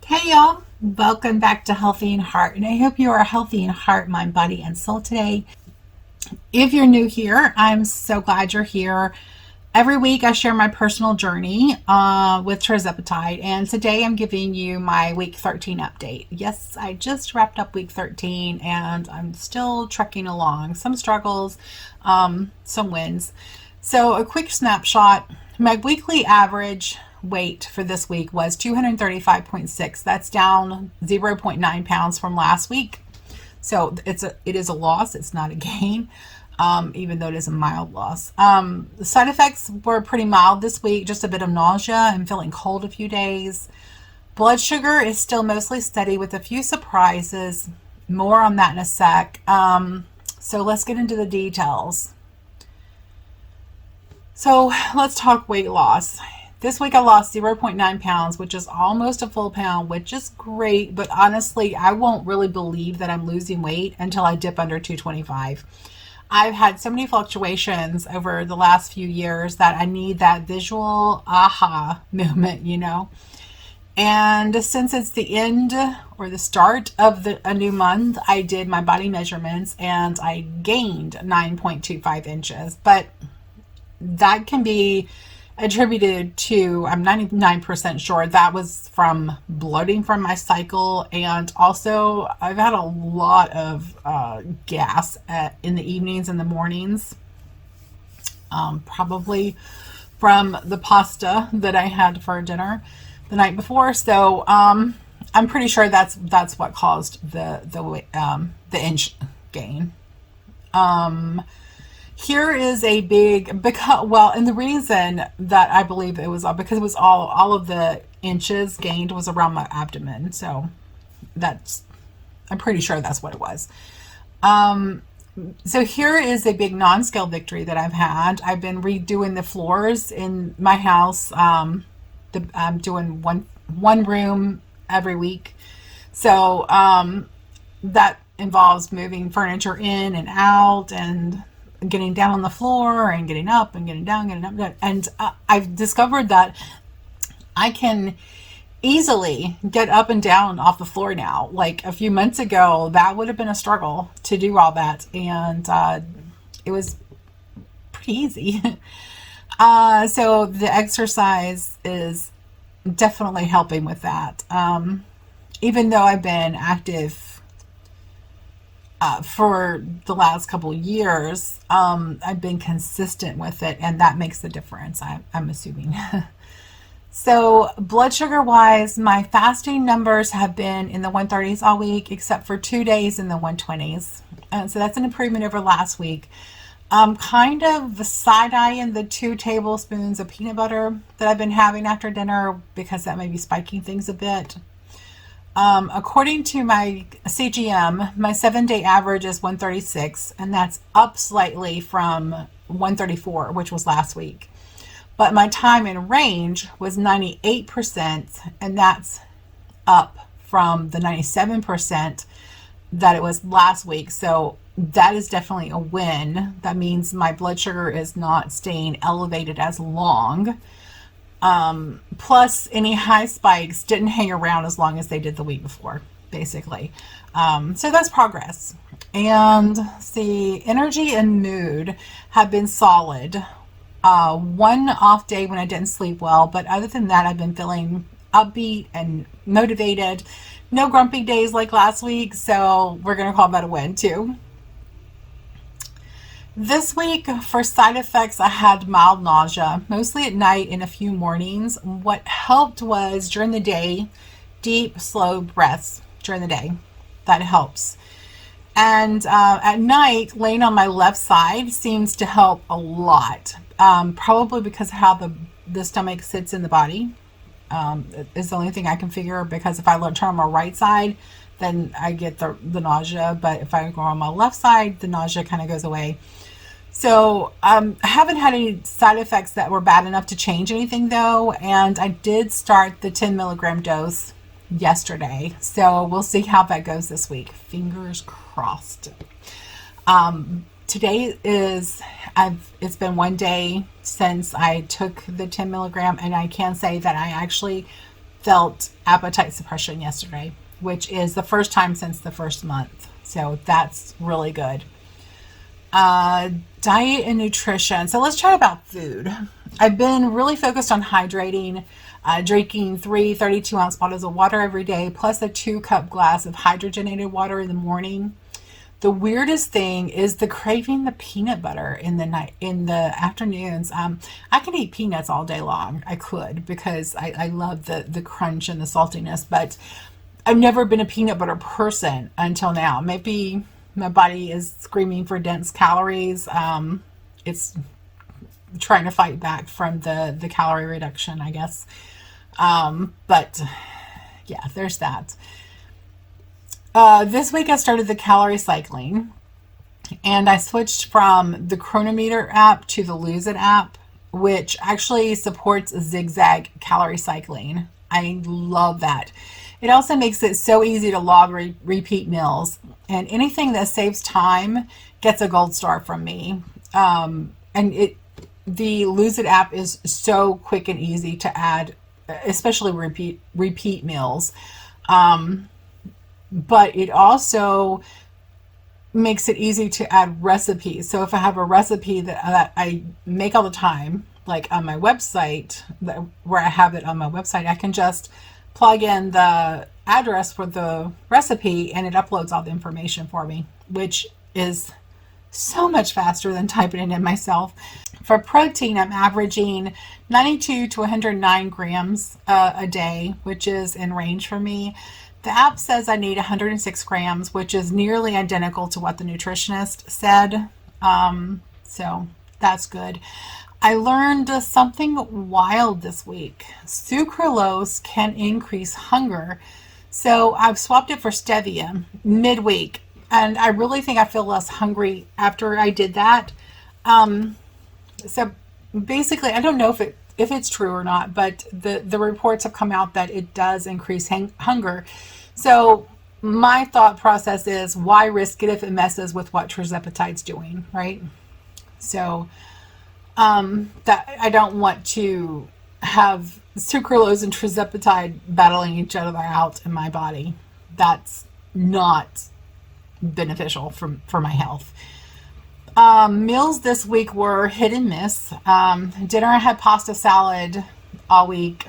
Hey y'all, welcome back to Healthy in Heart, and I hope you are healthy in heart, mind, body, and soul today. If you're new here, I'm so glad you're here. Every week I share my personal journey with Tirzepatide, and today I'm giving you my week 13 update. Yes, I just wrapped up week 13 and I'm still trekking along. Some struggles, some wins. So a quick snapshot, my weekly average weight for this week was 235.6. That's down 0.9 pounds from last week. So it is a loss. It's not a gain, even though it is a mild loss. The side effects were pretty mild this week, just a bit of nausea and feeling cold a few days. Blood sugar is still mostly steady with a few surprises. More on that in a sec. So let's get into the details. So let's talk weight loss. This week I lost 0.9 pounds, which is almost a full pound, which is great. But honestly, I won't really believe that I'm losing weight until I dip under 225. I've had so many fluctuations over the last few years that I need that visual aha moment, And since it's the end or the start of a new month, I did my body measurements and I gained 9.25 inches. But that can be attributed to, I'm 99% sure that was from bloating from my cycle, and also I've had a lot of gas in the evenings and the mornings, probably from the pasta that I had for dinner the night before. So I'm pretty sure that's what caused the inch gain. Here is a big, and the reason that I believe it was because it was all of the inches gained was around my abdomen. So I'm pretty sure that's what it was. So here is a big non-scale victory that I've had. I've been redoing the floors in my house. I'm doing one room every week. So that involves moving furniture in and out and getting down on the floor and getting up and getting down. And I've discovered that I can easily get up and down off the floor now. Like a few months ago, that would have been a struggle to do all that. And it was pretty easy. So the exercise is definitely helping with that. Even though I've been active for the last couple of years, I've been consistent with it, and that makes the difference, I'm assuming. So blood sugar wise, my fasting numbers have been in the 130s all week, except for 2 days in the 120s. And so that's an improvement over last week. I'm kind of side-eyeing the 2 tablespoons of peanut butter that I've been having after dinner because that may be spiking things a bit. According to my CGM, my 7-day average is 136, and that's up slightly from 134, which was last week. But my time in range was 98%, and that's up from the 97% that it was last week. So that is definitely a win. That means my blood sugar is not staying elevated as long. Plus any high spikes didn't hang around as long as they did the week before, basically. So that's progress. And the energy and mood have been solid. One off day when I didn't sleep well, but other than that, I've been feeling upbeat and motivated. No grumpy days like last week, so we're going to call that a win too. This week, for side effects, I had mild nausea, mostly at night and a few mornings. What helped was during the day, deep, slow breaths during the day. That helps. And at night, laying on my left side seems to help a lot. Probably because of how the stomach sits in the body. Is the only thing I can figure, because if I turn on my right side, then I get the nausea. But if I go on my left side, the nausea kind of goes away. So I haven't had any side effects that were bad enough to change anything though. And I did start the 10 milligram dose yesterday. So we'll see how that goes this week. Fingers crossed. Today it's been one day since I took the 10 milligram, and I can say that I actually felt appetite suppression yesterday, which is the first time since the first month. So that's really good. Diet and nutrition. So let's chat about food. I've been really focused on hydrating, drinking 3 32-ounce bottles of water every day, plus a 2-cup glass of hydrogenated water in the morning. The weirdest thing is the craving the peanut butter in the afternoons. I can eat peanuts all day long. I could, because I love the crunch and the saltiness, but I've never been a peanut butter person until now. Maybe my body is screaming for dense calories. It's trying to fight back from the calorie reduction, I guess. But yeah, there's that. This week I started the calorie cycling, and I switched from the Chronometer app to the Lose It app, which actually supports zigzag calorie cycling. I love that. It also makes it so easy to log repeat meals, and anything that saves time gets a gold star from me. The Lose It app is so quick and easy to add, especially repeat meals. But it also makes it easy to add recipes. So if I have a recipe that I make all the time, like on my website, where I have it on my website, I can just plug in the address for the recipe and it uploads all the information for me, which is so much faster than typing it in myself. For protein, I'm averaging 92 to 109 grams a day, which is in range for me. The app says I need 106 grams, which is nearly identical to what the nutritionist said. So that's good. I learned something wild this week. Sucralose can increase hunger. So I've swapped it for stevia midweek, and I really think I feel less hungry after I did that. So basically, I don't know if it's true or not, but the reports have come out that it does increase hunger. So my thought process is, why risk it if it messes with what tirzepatide's doing, right? So that I don't want to have sucralose and tirzepatide battling each other out in my body. That's not beneficial for my health. Meals this week were hit and miss. Dinner, I had pasta salad all week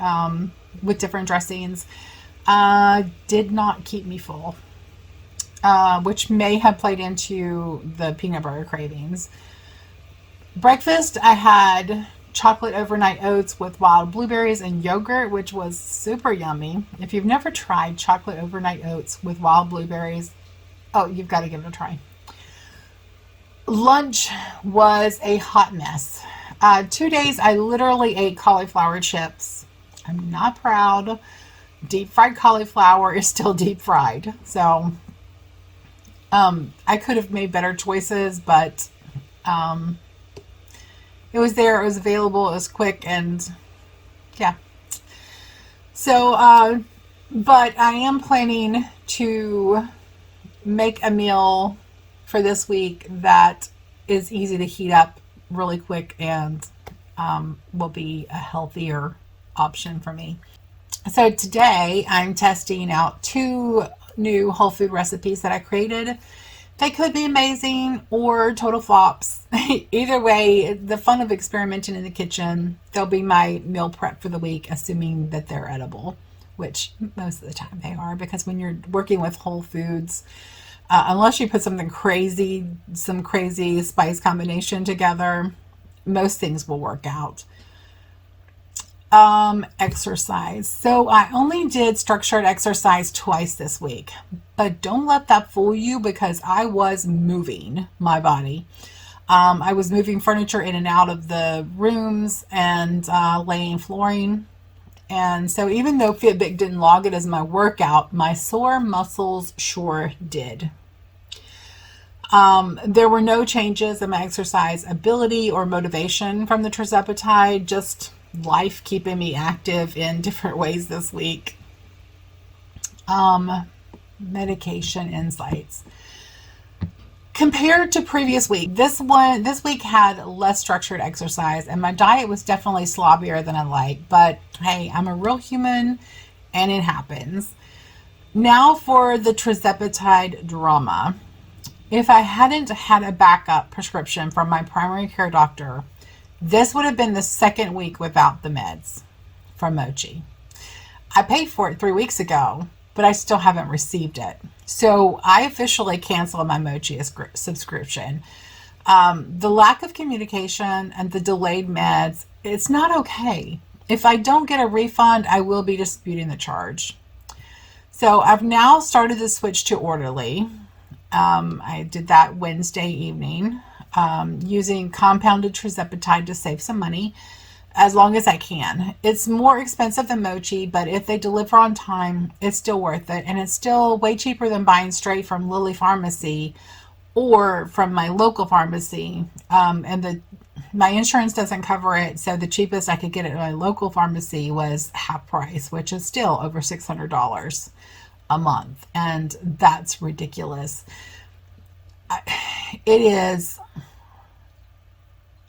with different dressings. Did not keep me full, which may have played into the peanut butter cravings. Breakfast, I had chocolate overnight oats with wild blueberries and yogurt, which was super yummy. If you've never tried chocolate overnight oats with wild blueberries, oh, you've got to give it a try. Lunch was a hot mess. 2 days I literally ate cauliflower chips. I'm not proud. Deep fried cauliflower is still deep fried. So I could have made better choices, but it was there, it was available, it was quick, and yeah. So but I am planning to make a meal for this week that is easy to heat up really quick and will be a healthier option for me. So today I'm testing out 2 new whole food recipes that I created. They could be amazing or total flops. Either way, the fun of experimenting in the kitchen, they'll be my meal prep for the week, assuming that they're edible, which most of the time they are, because when you're working with whole foods, unless you put some crazy spice combination together, most things will work out. Exercise. So I only did structured exercise twice this week, but don't let that fool you because I was moving my body. I was moving furniture in and out of the rooms and laying flooring. And so even though Fitbit didn't log it as my workout, my sore muscles sure did. There were no changes in my exercise ability or motivation from the Tirzepatide, just life keeping me active in different ways this week. Medication insights. Compared to previous week, this week had less structured exercise and my diet was definitely sloppier than I like, but hey, I'm a real human and it happens. Now for the Tirzepatide drama. If I hadn't had a backup prescription from my primary care doctor, this would have been the second week without the meds from Mochi. I paid for it 3 weeks ago, but I still haven't received it. So I officially canceled my Mochi subscription. The lack of communication and the delayed meds, it's not okay. If I don't get a refund, I will be disputing the charge. So I've now started to switch to Orderly. I did that Wednesday evening. Using compounded Tirzepatide to save some money as long as I can. It's more expensive than Mochi, but if they deliver on time, it's still worth it. And it's still way cheaper than buying straight from Lilly Pharmacy or from my local pharmacy. My insurance doesn't cover it, so the cheapest I could get at my local pharmacy was half price, which is still over $600 a month. And that's ridiculous. It is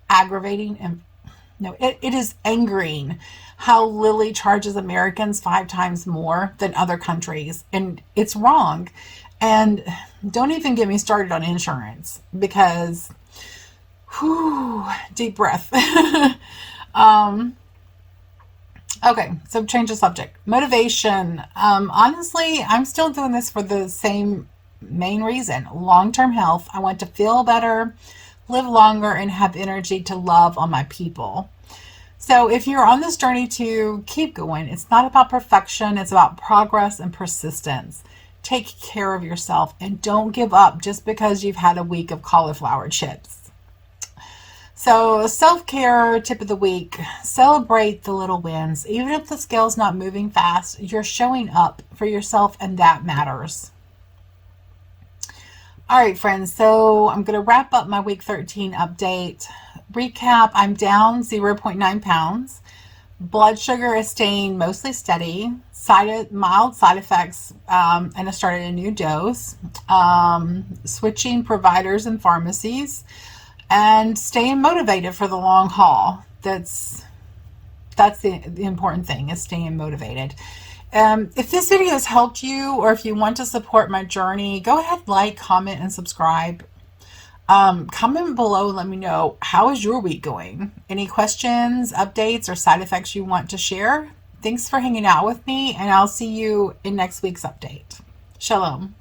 aggravating and it is angering how Lilly charges Americans 5 times more than other countries, and it's wrong. And don't even get me started on insurance because deep breath. Okay, so change the subject. Motivation. Honestly, I'm still doing this for the same main reason. Long-term health. I want to feel better, live longer, and have energy to love on my people. So if you're on this journey to keep going, it's not about perfection. It's about progress and persistence. Take care of yourself and don't give up just because you've had a week of cauliflower chips. So self-care tip of the week, celebrate the little wins. Even if the scale's not moving fast, you're showing up for yourself and that matters. All right, friends, so I'm going to wrap up my week 13 update. Recap, I'm down 0.9 pounds. Blood sugar is staying mostly steady. Mild side effects, and I started a new dose. Switching providers and pharmacies. And staying motivated for the long haul. That's the important thing, is staying motivated. If this video has helped you, or if you want to support my journey, go ahead, like, comment, and subscribe. Comment below and let me know, how is your week going? Any questions, updates, or side effects you want to share? Thanks for hanging out with me, and I'll see you in next week's update. Shalom.